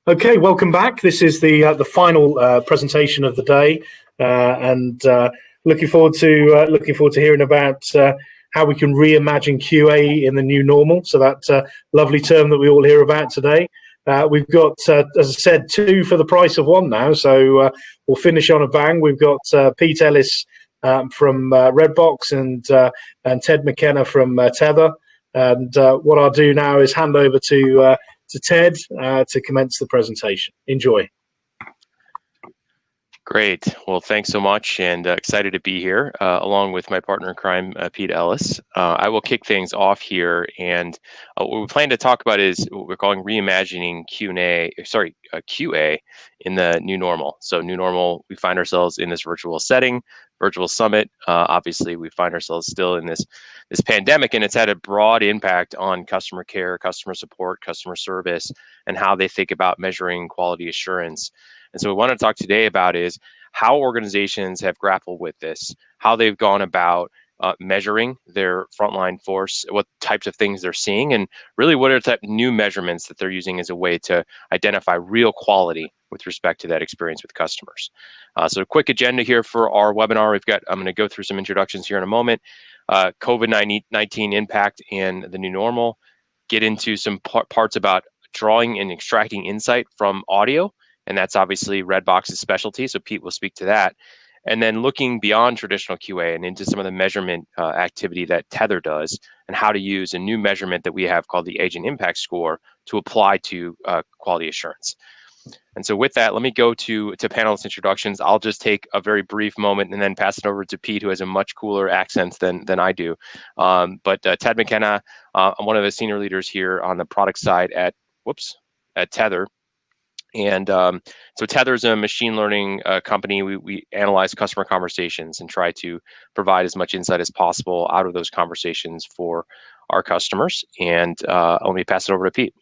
Okay, welcome back. This is the final presentation of the day, and looking forward to hearing about how we can reimagine QA in the new normal. So that lovely term that we all hear about today. We've got, as I said, two for the price of one now. So we'll finish on a bang. We've got Pete Ellis from Redbox and Ted McKenna from Tethr. And what I'll do now is hand over to Ted to commence the presentation. Enjoy. Great. Well, thanks so much, and excited to be here along with my partner in crime, Pete Ellis. I will kick things off here, and what we plan to talk about is what we're calling reimagining QA in the new normal. So new normal, we find ourselves in this virtual setting, virtual summit. Obviously, we find ourselves still in this pandemic, and it's had a broad impact on customer care, customer support, customer service, and how they think about measuring quality assurance. And so what we want to talk today about is how organizations have grappled with this, how they've gone about measuring their frontline force, what types of things they're seeing, and really what are the type of new measurements that they're using as a way to identify real quality with respect to that experience with customers. So a quick agenda here for our webinar. I'm going to go through some introductions here in a moment. COVID-19 impact and the new normal, get into some parts about drawing and extracting insight from audio. And that's obviously Redbox's specialty, so Pete will speak to that. And then looking beyond traditional QA and into some of the measurement activity that Tethr does, and how to use a new measurement that we have called the Agent Impact Score to apply to quality assurance. And so with that, let me go to panelist introductions. I'll just take a very brief moment and then pass it over to Pete, who has a much cooler accent than I do. But Ted McKenna, I'm one of the senior leaders here on the product side at Tethr. And so Tethr is a machine learning company. We analyze customer conversations and try to provide as much insight as possible out of those conversations for our customers. And let me pass it over to Pete.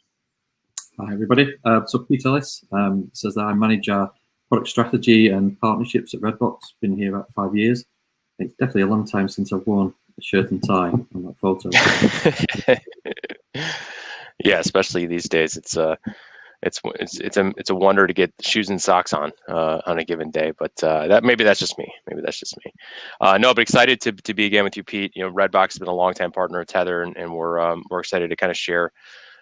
Hi, everybody. So Pete Ellis says that I manage our product strategy and partnerships at Redbox. Been here about 5 years. It's definitely a long time since I've worn a shirt and tie on that photo. Yeah, especially these days. It's a wonder to get shoes and socks on a given day, but maybe that's just me. No, but excited to be again with you, Pete. You know, Redbox has been a longtime partner of Tethr, and we're excited to kind of share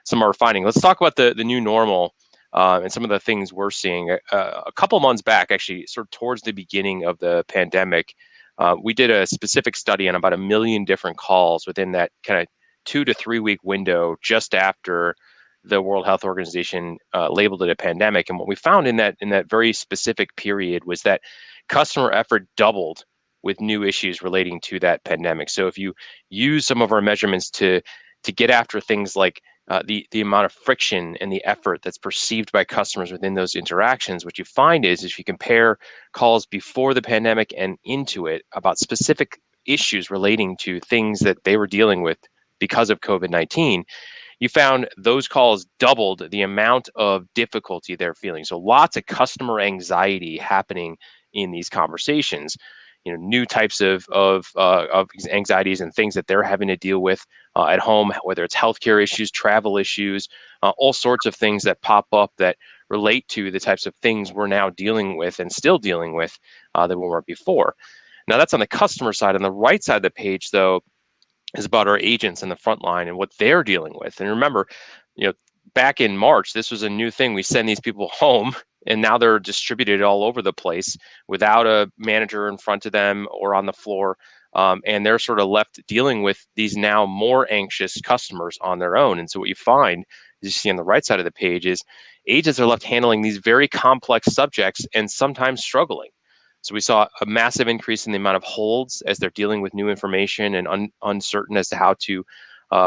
some of our findings. Let's talk about the new normal and some of the things we're seeing. A couple months back, actually, sort of towards the beginning of the pandemic, we did a specific study on about 1 million different calls within that kind of 2 to 3 week window just after the World Health Organization labeled it a pandemic. And what we found in that very specific period was that customer effort doubled with new issues relating to that pandemic. So if you use some of our measurements to get after things like the amount of friction and the effort that's perceived by customers within those interactions, what you find is if you compare calls before the pandemic and into it about specific issues relating to things that they were dealing with because of COVID-19, you found those calls doubled the amount of difficulty they're feeling. So lots of customer anxiety happening in these conversations. You know, new types of anxieties and things that they're having to deal with at home, whether it's healthcare issues, travel issues, all sorts of things that pop up that relate to the types of things we're now dealing with and still dealing with than we were before. Now that's on the customer side. On the right side of the page, though, is about our agents in the front line and what they're dealing with. And remember, you know, back in March, this was a new thing. We send these people home, and now they're distributed all over the place without a manager in front of them or on the floor. And they're sort of left dealing with these now more anxious customers on their own. And so what you find, as you see on the right side of the page, is agents are left handling these very complex subjects and sometimes struggling. So we saw a massive increase in the amount of holds as they're dealing with new information and uncertain as to how to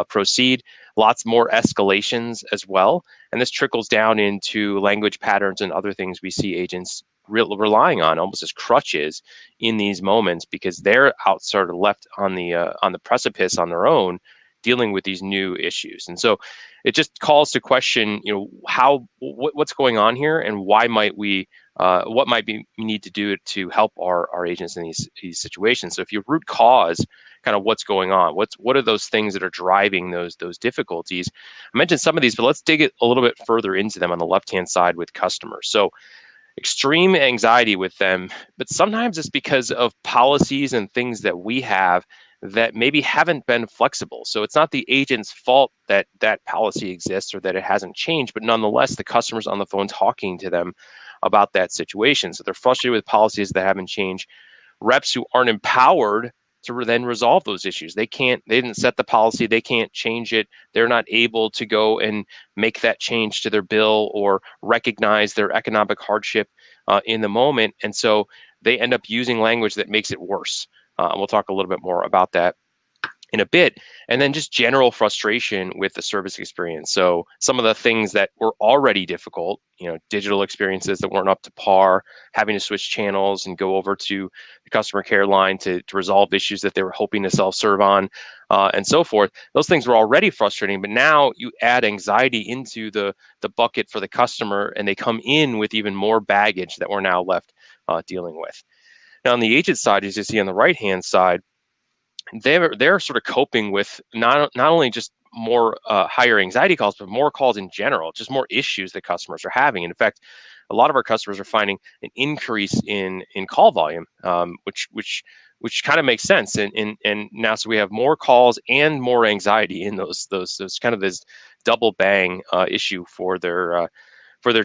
proceed. Lots more escalations as well. And this trickles down into language patterns and other things we see agents relying on almost as crutches in these moments because they're out sort of left on the precipice on their own, dealing with these new issues. And so it just calls to question, you know, what's going on here and why might we what might be we need to do to help our agents in these situations. So if you root cause kind of what's going on, what are those things that are driving those difficulties? I mentioned some of these, but let's dig it a little bit further into them on the left-hand side with customers. So extreme anxiety with them, but sometimes it's because of policies and things that we have that maybe haven't been flexible. So it's not the agent's fault that that policy exists or that it hasn't changed, but nonetheless, the customer's on the phone talking to them about that situation. So they're frustrated with policies that haven't changed. Reps who aren't empowered to then resolve those issues. They didn't set the policy, they can't change it. They're not able to go and make that change to their bill or recognize their economic hardship in the moment. And so they end up using language that makes it worse. And we'll talk a little bit more about that in a bit. And then just general frustration with the service experience. So some of the things that were already difficult, digital experiences that weren't up to par, having to switch channels and go over to the customer care line to resolve issues that they were hoping to self-serve on, and so forth. Those things were already frustrating, but now you add anxiety into the bucket for the customer, and they come in with even more baggage that we're now left dealing with. Now on the agent side, as you see on the right-hand side, they're sort of coping with not only just more higher anxiety calls, but more calls in general, just more issues that customers are having. And in fact, a lot of our customers are finding an increase in call volume, which kind of makes sense. And now so we have more calls and more anxiety in those kind of this double bang issue for their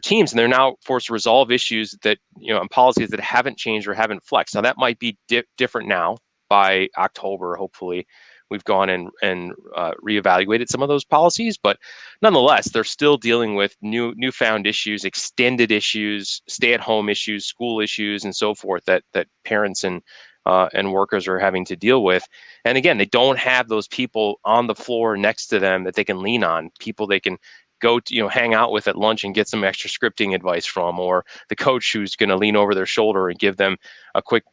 teams, and they're now forced to resolve issues that and policies that haven't changed or haven't flexed. Now that might be different now. By October, hopefully, we've gone and reevaluated some of those policies, but nonetheless, they're still dealing with newfound issues, extended issues, stay-at-home issues, school issues, and so forth that parents and workers are having to deal with. And again, they don't have those people on the floor next to them that they can lean on, people they can go to, hang out with at lunch and get some extra scripting advice from, or the coach who's going to lean over their shoulder and give them a quick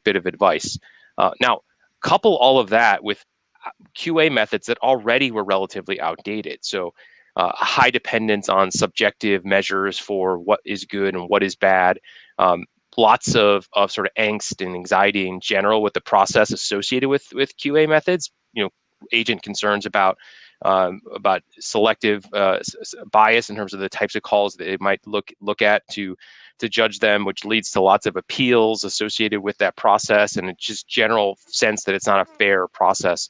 bit of advice. Now, couple all of that with QA methods that already were relatively outdated. So a high dependence on subjective measures for what is good and what is bad. Lots of sort of angst and anxiety in general with the process associated with QA methods. Agent concerns about selective bias in terms of the types of calls that they might look at to judge them, which leads to lots of appeals associated with that process, and it's just general sense that it's not a fair process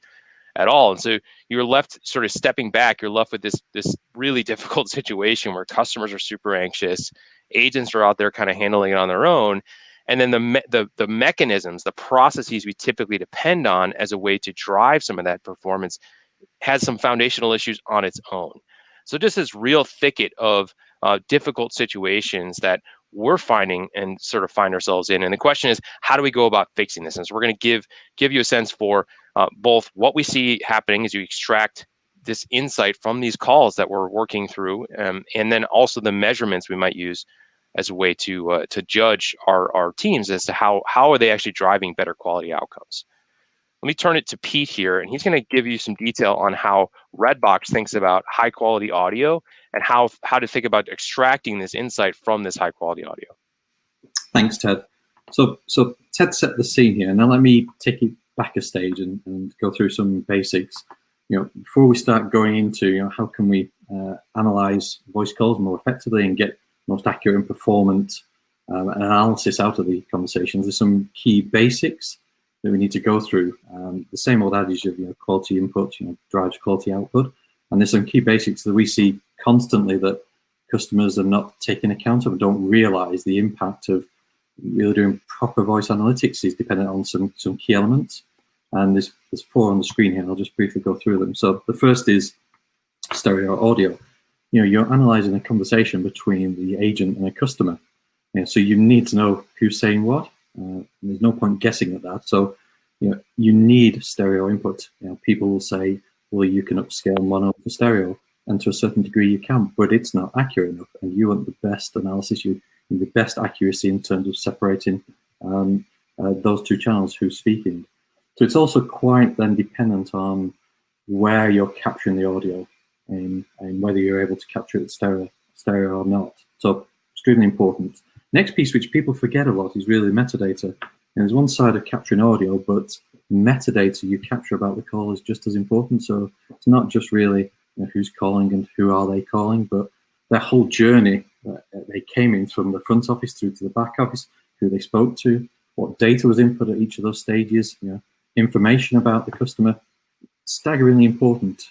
at all. And so you're left sort of stepping back. You're left with this really difficult situation where customers are super anxious, agents are out there kind of handling it on their own, and then the mechanisms, the processes we typically depend on as a way to drive some of that performance has some foundational issues on its own. So just this real thicket of difficult situations that we're finding and sort of find ourselves in. And the question is, how do we go about fixing this? And so we're going to give you a sense for both what we see happening as you extract this insight from these calls that we're working through, and then also the measurements we might use as a way to judge our teams as to how are they actually driving better quality outcomes. Let me turn it to Pete here, and he's going to give you some detail on how Redbox thinks about high quality audio and how to think about extracting this insight from this high quality audio. Thanks, Ted. So Ted set the scene here, and now let me take it back a stage and go through some basics. Before we start going into how can we analyze voice calls more effectively and get most accurate and performant analysis out of the conversations, there's some key basics that we need to go through. The same old adage of quality input drives quality output, and there's some key basics that we see constantly that customers are not taking account of, don't realize the impact of really doing proper voice analytics is dependent on some key elements. And there's 4 on the screen here. I'll just briefly go through them. So the first is stereo audio. You're analyzing a conversation between the agent and a customer. So you need to know who's saying what. There's no point guessing at that. So you need stereo input. People will say, well, you can upscale mono to stereo, and to a certain degree you can, but it's not accurate enough. And you want the best analysis, you need the best accuracy in terms of separating those two channels, who's speaking. So it's also quite then dependent on where you're capturing the audio and whether you're able to capture it stereo or not. So extremely important. Next piece, which people forget a lot, is really metadata. And there's one side of capturing audio, but metadata you capture about the call is just as important. So it's not just really who's calling and who are they calling, but their whole journey. They came in from the front office through to the back office, who they spoke to, what data was input at each of those stages, information about the customer. Staggeringly important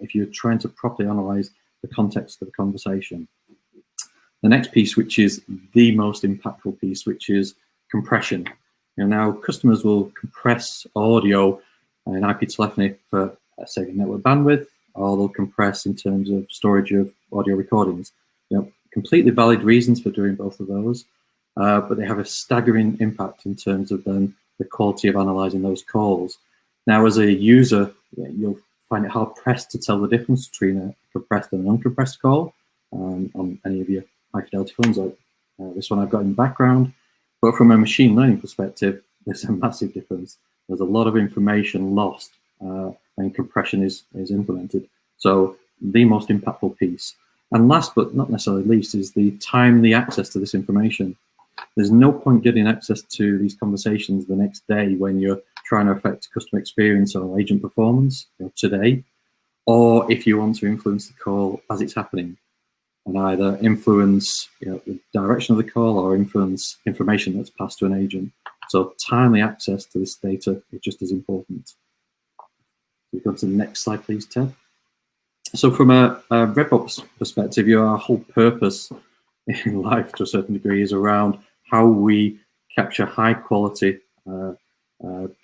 if you're trying to properly analyze the context of the conversation. The next piece, which is the most impactful piece, which is compression. Now customers will compress audio and IP telephony for, say, network bandwidth, or they'll compress in terms of storage of audio recordings. Completely valid reasons for doing both of those, but they have a staggering impact in terms of then the quality of analyzing those calls. Now, as a user, you'll find it hard pressed to tell the difference between a compressed and an uncompressed call on any of your high fidelity phones, like this one I've got in the background. But from a machine learning perspective, there's a massive difference. There's a lot of information lost when compression is implemented. So the most impactful piece. And last but not necessarily least is the timely access to this information. There's no point getting access to these conversations the next day when you're trying to affect customer experience or agent performance today, or if you want to influence the call as it's happening, and either influence the direction of the call or influence information that's passed to an agent. So timely access to this data is just as important. We go to the next slide, please, Ted. So from a Redbox perspective, our whole purpose in life to a certain degree is around how we capture high quality,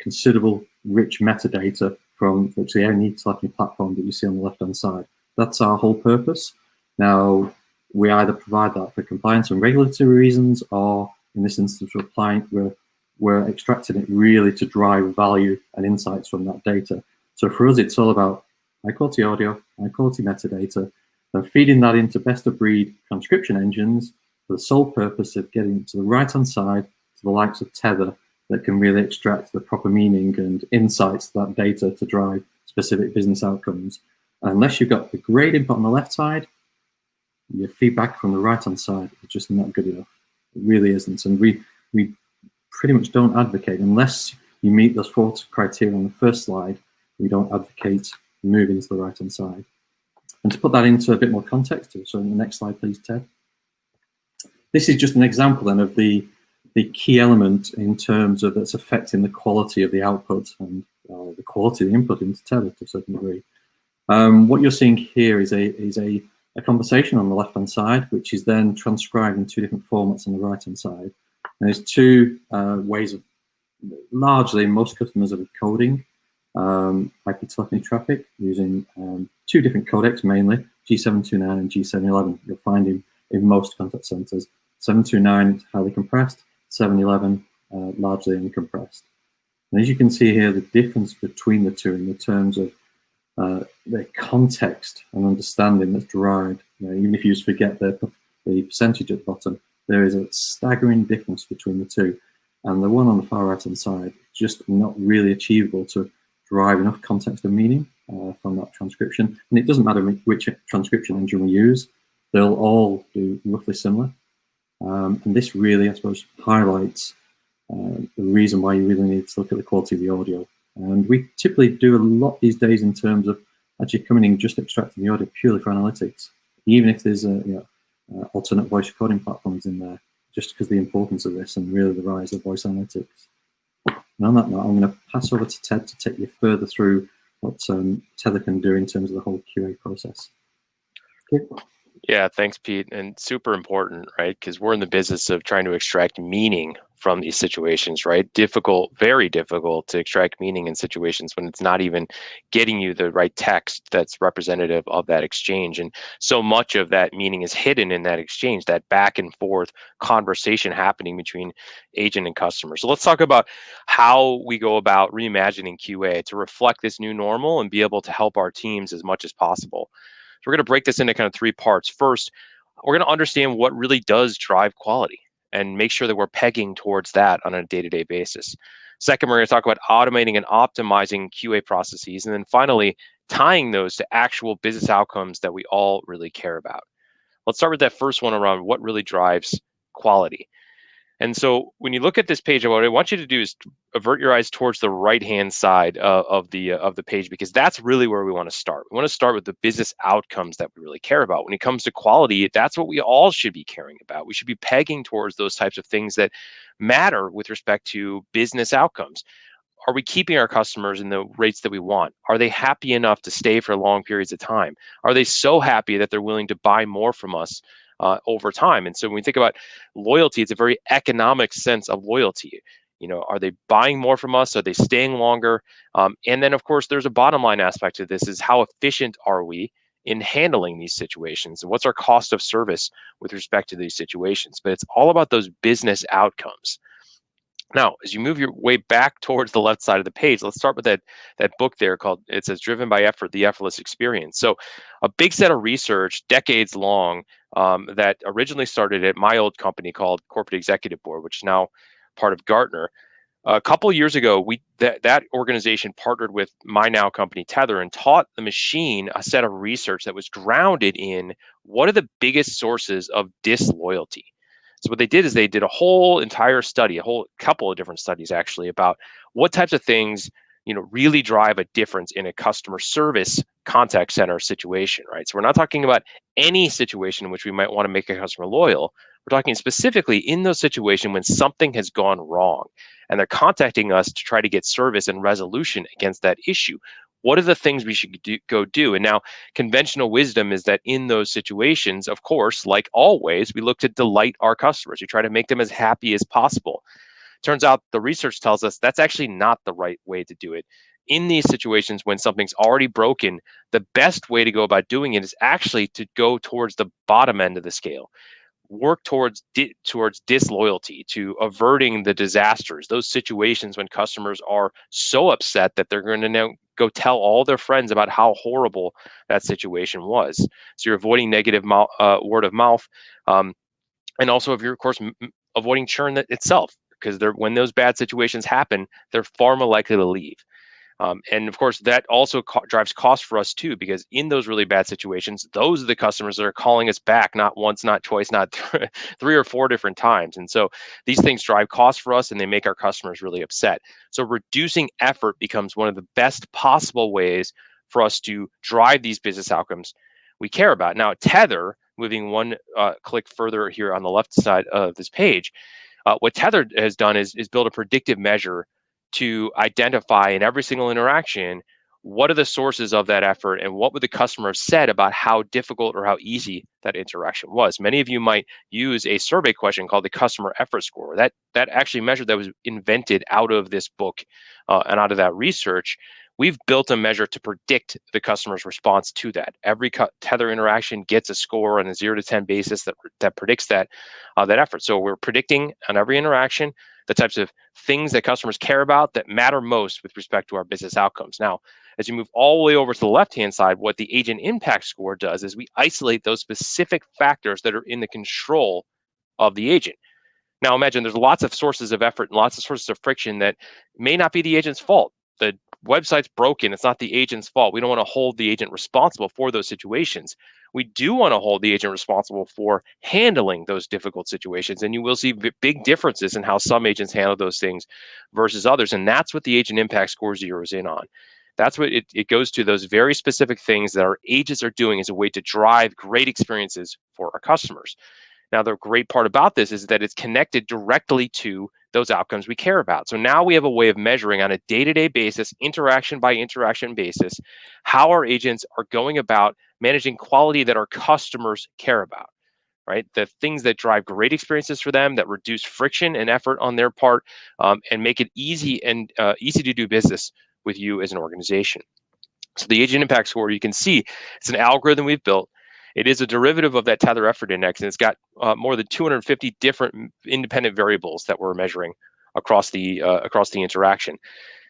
considerable, rich metadata from virtually any telephony platform that you see on the left-hand side. That's our whole purpose. Now, we either provide that for compliance and regulatory reasons, or in this instance, we're extracting it really to drive value and insights from that data. So for us, it's all about high quality audio, high quality metadata, and feeding that into best of breed transcription engines for the sole purpose of getting to the right-hand side to the likes of Tethr that can really extract the proper meaning and insights to that data to drive specific business outcomes. And unless you've got the great input on the left side, your feedback from the right-hand side is just not good enough. It really isn't. And we pretty much don't advocate, unless you meet those 4 criteria on the first slide, we don't advocate moving to the right-hand side. And to put that into a bit more context, so in the next slide, please, Ted. This is just an example then of the key element in terms of that's affecting the quality of the output and the quality of the input into Tethr to a certain degree. What you're seeing here is a conversation on the left-hand side, which is then transcribed in 2 different formats on the right-hand side. And there's 2 ways of, largely most customers are encoding IP telephony traffic using 2 different codecs, mainly G729 and G711. You'll find in most contact centers. 729 is highly compressed, 711 largely uncompressed. And as you can see here, the difference between the 2 in the terms of the context and understanding that's derived, even if you just forget the percentage at the bottom, there is a staggering difference between the 2. And the one on the far right-hand side is just not really achievable to derive enough context and meaning from that transcription. And it doesn't matter which transcription engine we use, they'll all do roughly similar. And this really, I suppose, highlights the reason why you really need to look at the quality of the audio. And we typically do a lot these days in terms of actually coming in and just extracting the audio purely for analytics, even if there's alternate voice recording platforms in there, just because of the importance of this and really the rise of voice analytics. And on that note, I'm going to pass over to Ted to take you further through what Tethr can do in terms of the whole QA process. Okay. Yeah, thanks, Pete. And super important, right? Because we're in the business of trying to extract meaning from these situations, right? Difficult, very difficult to extract meaning in situations when it's not even getting you the right text that's representative of that exchange. And so much of that meaning is hidden in that exchange, that back and forth conversation happening between agent and customer. So let's talk about how we go about reimagining QA to reflect this new normal and be able to help our teams as much as possible. So we're going to break this into kind of 3 parts. First, we're going to understand what really does drive quality and make sure that we're pegging towards that on a day-to-day basis. Second, we're going to talk about automating and optimizing QA processes. And then finally, tying those to actual business outcomes that we all really care about. Let's start with that first one around what really drives quality. And so when you look at this page, what I want you to do is avert your eyes towards the right-hand side of the page, because that's really where we want to start. We want to start with the business outcomes that we really care about. When it comes to quality, that's what we all should be caring about. We should be pegging towards those types of things that matter with respect to business outcomes. Are we keeping our customers in the rates that we want? Are they happy enough to stay for long periods of time? Are they so happy that they're willing to buy more from us over time? And so when we think about loyalty, it's a very economic sense of loyalty. Are they buying more from us? Are they staying longer? And then, of course, there's a bottom line aspect to this: is how efficient are we in handling these situations? And what's our cost of service with respect to these situations? But it's all about those business outcomes. Now, as you move your way back towards the left side of the page, let's start with that book there called, it says, Driven by Effort, The Effortless Experience. So a big set of research, decades long, that originally started at my old company called Corporate Executive Board, which is now part of Gartner. A couple years ago, that organization partnered with my now company, Tethr, and taught the machine a set of research that was grounded in what are the biggest sources of disloyalty. So what they did is they did a whole entire study, a whole couple of different studies actually, about what types of things really drive a difference in a customer service contact center situation, right? So we're not talking about any situation in which we might want to make a customer loyal. We're talking specifically in those situations when something has gone wrong and they're contacting us to try to get service and resolution against that issue. What are the things we should go do? And now conventional wisdom is that in those situations, of course, like always, we look to delight our customers. We try to make them as happy as possible. Turns out the research tells us that's actually not the right way to do it. In these situations when something's already broken, the best way to go about doing it is actually to go towards the bottom end of the scale. Work towards disloyalty, to averting the disasters, those situations when customers are so upset that they're going to now go tell all their friends about how horrible that situation was. So you're avoiding negative word of mouth, and also, if you're, of course, avoiding churn itself, because when those bad situations happen, they're far more likely to leave. And of course, that also drives cost for us too, because in those really bad situations, those are the customers that are calling us back, not once, not twice, not 3 or 4 different times. And so these things drive cost for us and they make our customers really upset. So reducing effort becomes one of the best possible ways for us to drive these business outcomes we care about. Now, Tethr, moving one click further here on the left side of this page, what Tethr has done is build a predictive measure to identify in every single interaction what are the sources of that effort and what would the customer have said about how difficult or how easy that interaction was. Many of you might use a survey question called the customer effort score. That actually measured, that was invented out of this book and out of that research. We've built a measure to predict the customer's response to that. Every Tethr interaction gets a score on a 0 to 10 basis that predicts that effort. So we're predicting on every interaction the types of things that customers care about that matter most with respect to our business outcomes. Now, as you move all the way over to the left-hand side, what the agent impact score does is we isolate those specific factors that are in the control of the agent. Now, imagine there's lots of sources of effort and lots of sources of friction that may not be the agent's fault. The website's broken. It's not the agent's fault. We don't want to hold the agent responsible for those situations. We do want to hold the agent responsible for handling those difficult situations. And you will see big differences in how some agents handle those things versus others. And that's what the agent impact score zeroes in on. That's what it goes to, those very specific things that our agents are doing as a way to drive great experiences for our customers. Now, the great part about this is that it's connected directly to those outcomes we care about. So now we have a way of measuring on a day-to-day basis, interaction by interaction basis, how our agents are going about managing quality that our customers care about, right? The things that drive great experiences for them, that reduce friction and effort on their part, and make it easy to do business with you as an organization. So the agent impact score, you can see it's an algorithm we've built. It is a derivative of that Tethr effort index, and it's got more than 250 different independent variables that we're measuring across the interaction.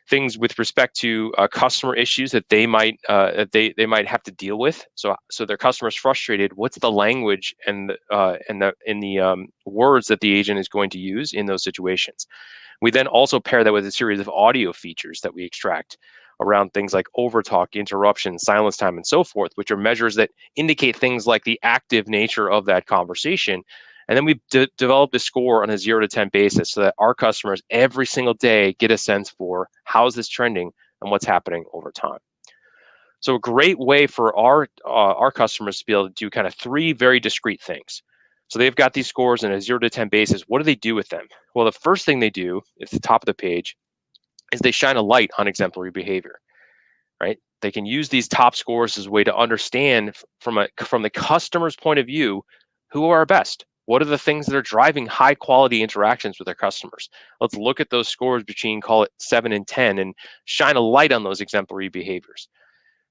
Things with respect to customer issues that they might have to deal with. So their customers frustrated. What's the language and the words that the agent is going to use in those situations? We then also pair that with a series of audio features that we extract around things like overtalk, interruption, silence time, and so forth, which are measures that indicate things like the active nature of that conversation. And then we've developed a score on a 0 to 10 basis so that our customers every single day get a sense for how is this trending and what's happening over time. So a great way for our customers to be able to do kind of 3 very discrete things. So they've got these scores on a 0 to 10 basis. What do they do with them? Well, the first thing they do at the top of the page is they shine a light on exemplary behavior, right? They can use these top scores as a way to understand from the customer's point of view, who are our best? What are the things that are driving high quality interactions with their customers? Let's look at those scores between, call it 7 and 10, and shine a light on those exemplary behaviors.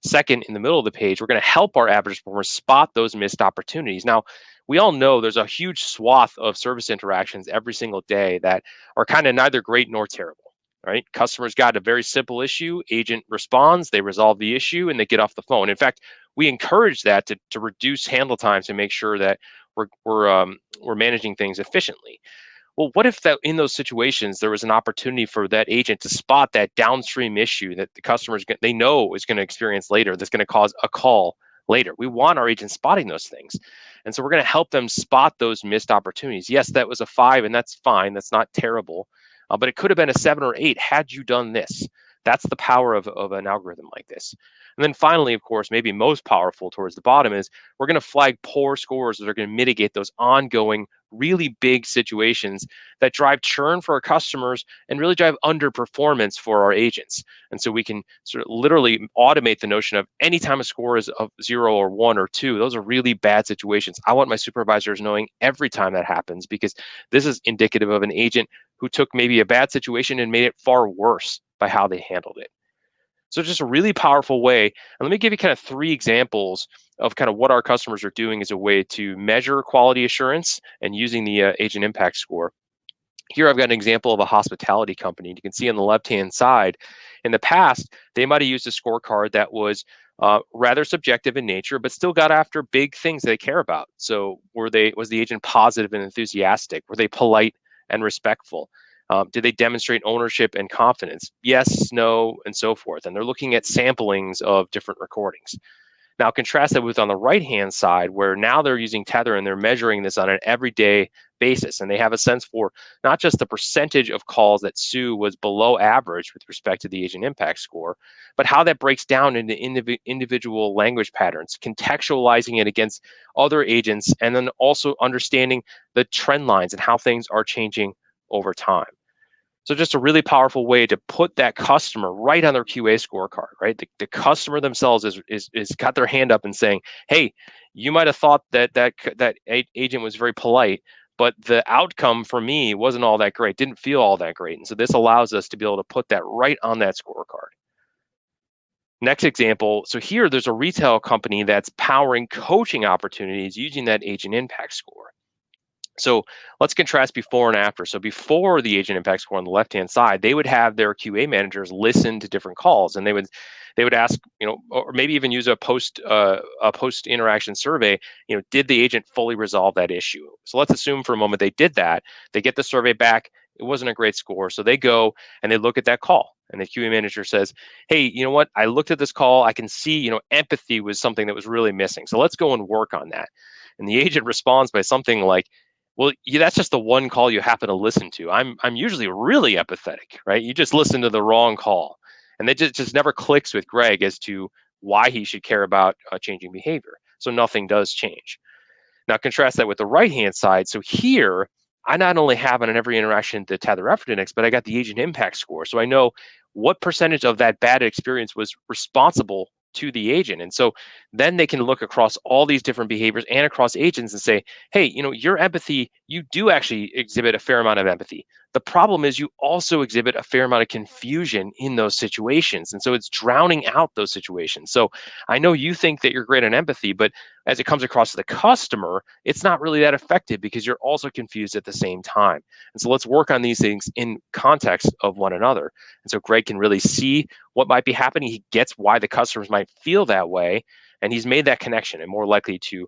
Second, in the middle of the page, we're going to help our average performers spot those missed opportunities. Now, we all know there's a huge swath of service interactions every single day that are kind of neither great nor terrible, right? Customers got a very simple issue, agent responds, they resolve the issue, and they get off the phone. In fact, we encourage that to reduce handle times to make sure that we're managing things efficiently. Well, what if that in those situations there was an opportunity for that agent to spot that downstream issue that the customers they know is going to experience later that's going to cause a call later? We want our agents spotting those things. And so we're going to help them spot those missed opportunities. Yes, that was a 5 and that's fine. That's not terrible. But it could have been a 7 or 8 had you done this. That's the power of an algorithm like this. And then finally, of course, maybe most powerful towards the bottom is we're going to flag poor scores that are going to mitigate those ongoing, really big situations that drive churn for our customers and really drive underperformance for our agents. And so we can sort of literally automate the notion of anytime a score is of 0 or 1 or 2, those are really bad situations. I want my supervisors knowing every time that happens, because this is indicative of an agent who took maybe a bad situation and made it far worse by how they handled it. So just a really powerful way. And let me give you kind of 3 examples of kind of what our customers are doing as a way to measure quality assurance and using the agent impact score. Here I've got an example of a hospitality company. You can see on the left-hand side, in the past, they might have used a scorecard that was rather subjective in nature, but still got after big things they care about. So was the agent positive and enthusiastic? Were they polite and respectful? Did they demonstrate ownership and confidence? Yes, no, and so forth. And they're looking at samplings of different recordings. Now, contrast that with on the right-hand side, where now they're using Tethr and they're measuring this on an everyday basis. And they have a sense for not just the percentage of calls that Sue was below average with respect to the agent impact score, but how that breaks down into individual language patterns, contextualizing it against other agents, and then also understanding the trend lines and how things are changing over time. So just a really powerful way to put that customer right on their QA scorecard, right? The customer themselves is got their hand up and saying, hey, you might have thought that agent was very polite, but the outcome for me wasn't all that great, didn't feel all that great. And so this allows us to be able to put that right on that scorecard. Next example, so here there's a retail company that's powering coaching opportunities using that agent impact score. So let's contrast before and after. So before the agent impact score on the left-hand side, they would have their QA managers listen to different calls, and they would ask, or maybe even use a post interaction survey. Did the agent fully resolve that issue? So let's assume for a moment they did that. They get the survey back. It wasn't a great score, so they go and they look at that call, and the QA manager says, "Hey, you know what? I looked at this call. I can see, empathy was something that was really missing. So let's go and work on that." And the agent responds by something like, well, that's just the one call you happen to listen to. I'm usually really empathetic, right? You just listen to the wrong call. And that just never clicks with Greg as to why he should care about changing behavior. So nothing does change. Now contrast that with the right-hand side. So here, I not only have on every interaction the Tethr effort index, but I got the agent impact score. So I know what percentage of that bad experience was responsible to the agent. And so then they can look across all these different behaviors and across agents and say, hey, your empathy, you do actually exhibit a fair amount of empathy. The problem is you also exhibit a fair amount of confusion in those situations. And so it's drowning out those situations. So I know you think that you're great on empathy, but as it comes across to the customer, it's not really that effective because you're also confused at the same time. And so let's work on these things in context of one another. And so Greg can really see what might be happening. He gets why the customers might feel that way, and he's made that connection and more likely to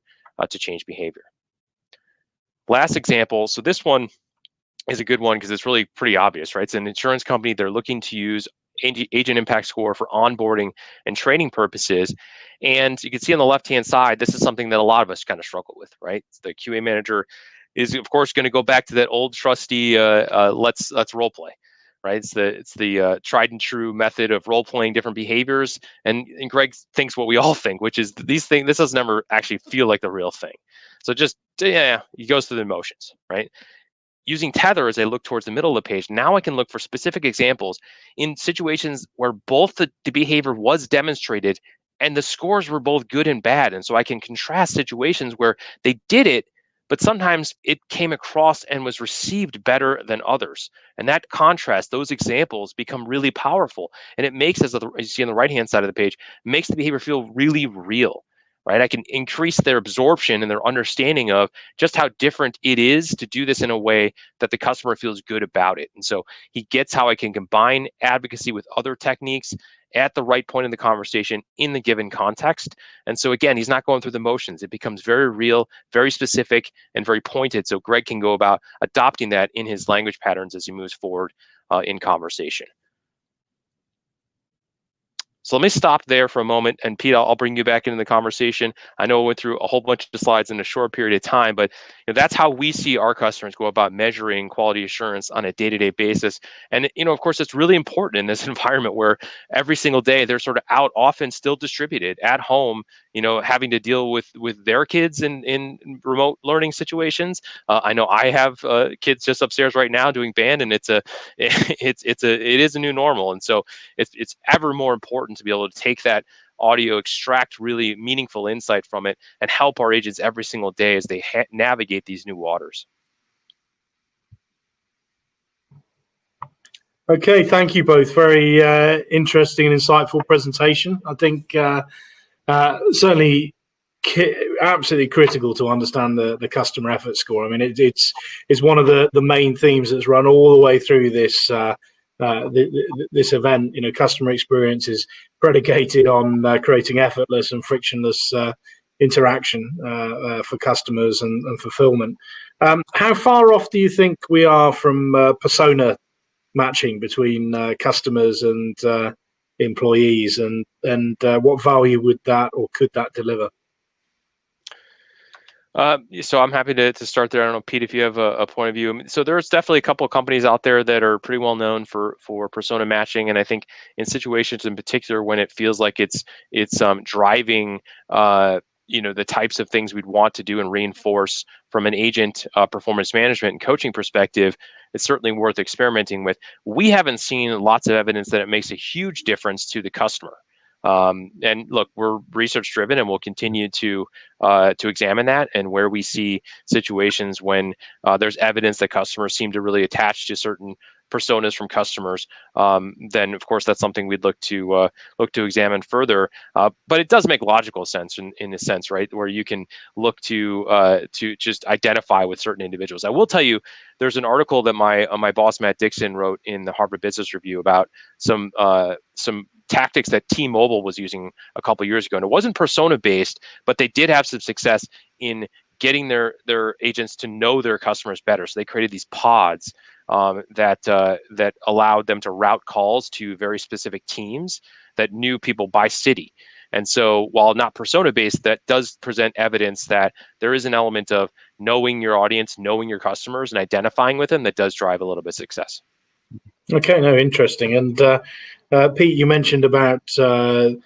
change behavior. Last example, so this one is a good one because it's really pretty obvious, right? It's an insurance company. They're looking to use agent impact score for onboarding and training purposes. And you can see on the left-hand side, this is something that a lot of us kind of struggle with, right? The QA manager is of course going to go back to that old trusty let's role play, right? It's the tried and true method of role playing different behaviors, and Greg thinks what we all think, which is this doesn't ever actually feel like the real thing. So just he goes through the motions, right? Using Tethr as I look towards the middle of the page, now I can look for specific examples in situations where both the behavior was demonstrated and the scores were both good and bad. And so I can contrast situations where they did it, but sometimes it came across and was received better than others. And that contrast, those examples become really powerful. And it makes, as you see on the right-hand side of the page, makes the behavior feel really real. Right, I can increase their absorption and their understanding of just how different it is to do this in a way that the customer feels good about it. And so he gets how I can combine advocacy with other techniques at the right point in the conversation in the given context. And so again, he's not going through the motions. It becomes very real, very specific, and very pointed. So Greg can go about adopting that in his language patterns as he moves forward in conversation. So let me stop there for a moment, and Pete, I'll bring you back into the conversation. I know I went through a whole bunch of slides in a short period of time, but that's how we see our customers go about measuring quality assurance on a day-to-day basis. And of course, it's really important in this environment where every single day they're sort of out, often still distributed at home, having to deal with their kids in remote learning situations. I know I have kids just upstairs right now doing band, and it is a new normal, and so it's ever more important to be able to take that audio, extract really meaningful insight from it, and help our agents every single day as they navigate these new waters. Okay, thank you both. Very interesting and insightful presentation. I think certainly absolutely critical to understand the customer effort score. I mean, it's one of the main themes that's run all the way through this this event. Customer experience is predicated on creating effortless and frictionless interaction for customers and fulfillment. How far off do you think we are from persona matching between customers and employees, and what value would that or could that deliver? So I'm happy to start there. I don't know, Pete, if you have a point of view. So there's definitely a couple of companies out there that are pretty well known for persona matching, and I think in situations in particular when it feels like it's driving the types of things we'd want to do and reinforce from an agent performance management and coaching perspective, it's certainly worth experimenting with. We haven't seen lots of evidence that it makes a huge difference to the customer. And look, we're research driven, and we'll continue to examine that. And where we see situations when there's evidence that customers seem to really attach to certain personas from customers, then of course that's something we'd look to examine further. But it does make logical sense in a sense, right, where you can look to just identify with certain individuals. I will tell you, there's an article that my boss Matt Dixon wrote in the Harvard Business Review about some tactics that T-Mobile was using a couple of years ago, and it wasn't persona based, but they did have some success in getting their agents to know their customers better. So they created these pods that allowed them to route calls to very specific teams that knew people by city. And so while not persona based, that does present evidence that there is an element of knowing your audience, knowing your customers, and identifying with them that does drive a little bit of success. Okay, no, interesting. And Pete, you mentioned about a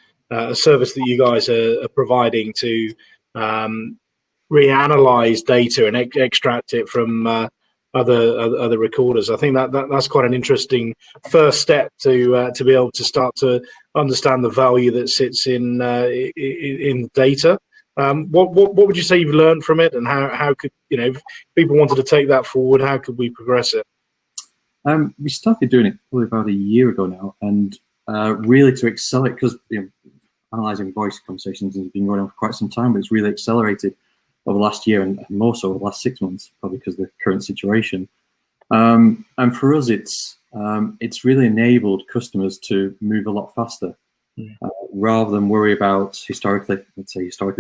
service that you guys are providing to reanalyze data and extract it from other recorders. I think that's quite an interesting first step to be able to start to understand the value that sits in data. What would you say you've learned from it, and how could if people wanted to take that forward, how could we progress it? We started doing it probably about a year ago now, and really to accelerate, because analysing voice conversations has been going on for quite some time, but it's really accelerated over the last year, and more so over the last 6 months, probably because of the current situation. And for us, it's really enabled customers to move a lot faster, rather than worry about historically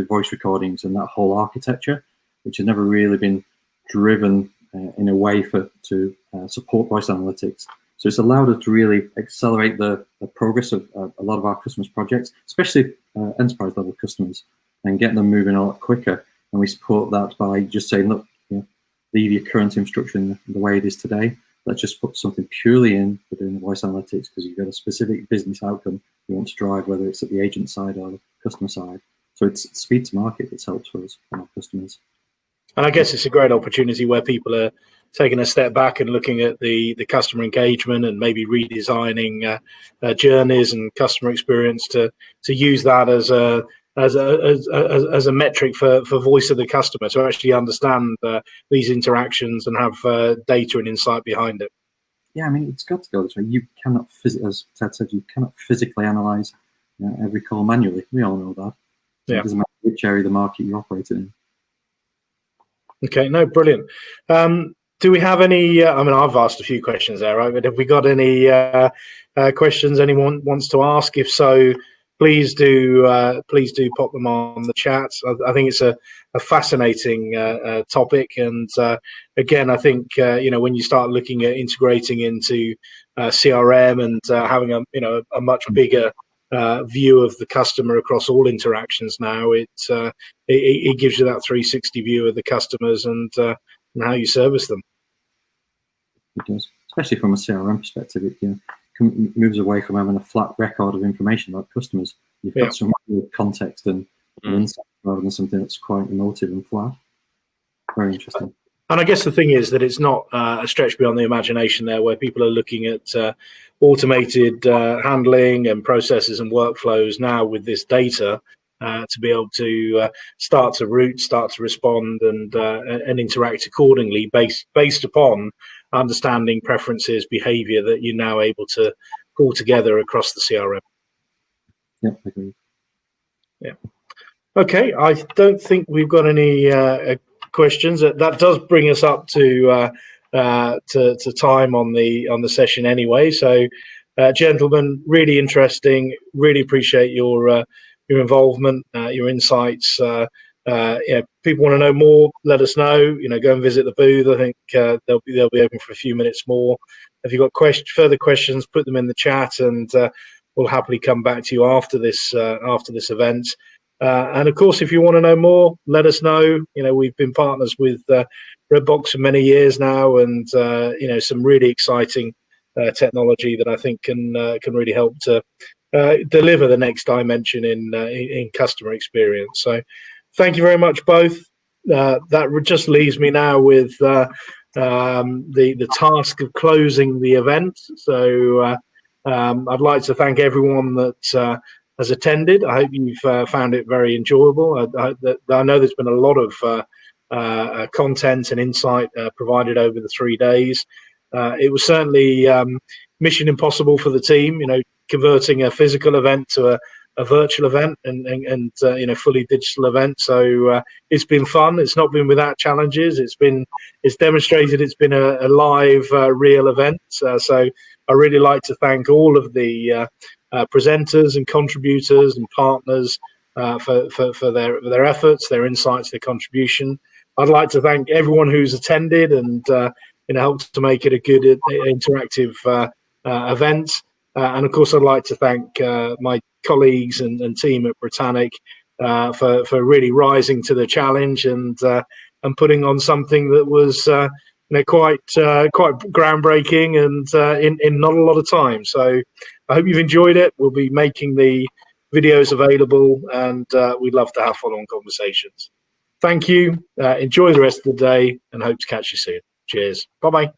voice recordings and that whole architecture, which has never really been driven in a way to support voice analytics. So it's allowed us to really accelerate the progress of a lot of our customers' projects, especially enterprise level customers, and get them moving a lot quicker. And we support that by just saying, look, leave your current infrastructure in the way it is today. Let's just put something purely in for doing the voice analytics because you've got a specific business outcome you want to drive, whether it's at the agent side or the customer side. So it's speed to market that's helped for us and our customers. And I guess it's a great opportunity where people are taking a step back and looking at the customer engagement and maybe redesigning journeys and customer experience to use that as a metric for voice of the customer, to actually understand these interactions and have data and insight behind it. Yeah, I mean, it's got to go this way. You cannot, as Ted said, you cannot physically analyze every call manually. We all know that. So yeah. It doesn't matter which area of the market you operate in. Okay, no, brilliant. Do we have any? I mean, I've asked a few questions there, right? But have we got any questions anyone wants to ask? If so, please do pop them on the chat. I think it's a fascinating topic, and again, I think when you start looking at integrating into CRM and having a much bigger view of the customer across all interactions now, it gives you that 360 view of the customers and how you service them. It does, especially from a CRM perspective. It moves away from having a flat record of information about customers. You've got some real context and insight rather than something that's quite emotive and flat. Very interesting. And I guess the thing is that it's not a stretch beyond the imagination there, where people are looking at automated handling and processes and workflows now with this data to be able to start to route, start to respond, and interact accordingly based upon understanding preferences, behavior that you're now able to pull together across the CRM. Yeah, I agree. Yeah. Okay, I don't think we've got any questions. That does bring us up to time on the session anyway. So, gentlemen, really interesting. Really appreciate your involvement, your insights. People want to know more, let us know. Go and visit the booth. I think they'll be open for a few minutes more. If you've got further questions, put them in the chat, and we'll happily come back to you after this event. And of course, if you want to know more, let us know. We've been partners with Redbox for many years now, and some really exciting technology that I think can really help to deliver the next dimension in customer experience. So, thank you very much, both. That just leaves me now with the task of closing the event. So I'd like to thank everyone that has attended. I hope you've found it very enjoyable. I know there's been a lot of content and insight provided over the 3 days. It was certainly mission impossible for the team, converting a physical event to a virtual event and fully digital event. So it's been fun. It's not been without challenges. It's demonstrated it's been a live, real event. So I really like to thank all of the presenters and contributors and partners for their efforts, their insights, their contribution. I'd like to thank everyone who's attended and helped to make it a good interactive event. And of course, I'd like to thank my colleagues and team at Britannic for really rising to the challenge and putting on something that was quite groundbreaking and in not a lot of time. So I hope you've enjoyed it. We'll be making the videos available, and we'd love to have follow-on conversations. Thank you. Enjoy the rest of the day, and hope to catch you soon. Cheers. Bye-bye.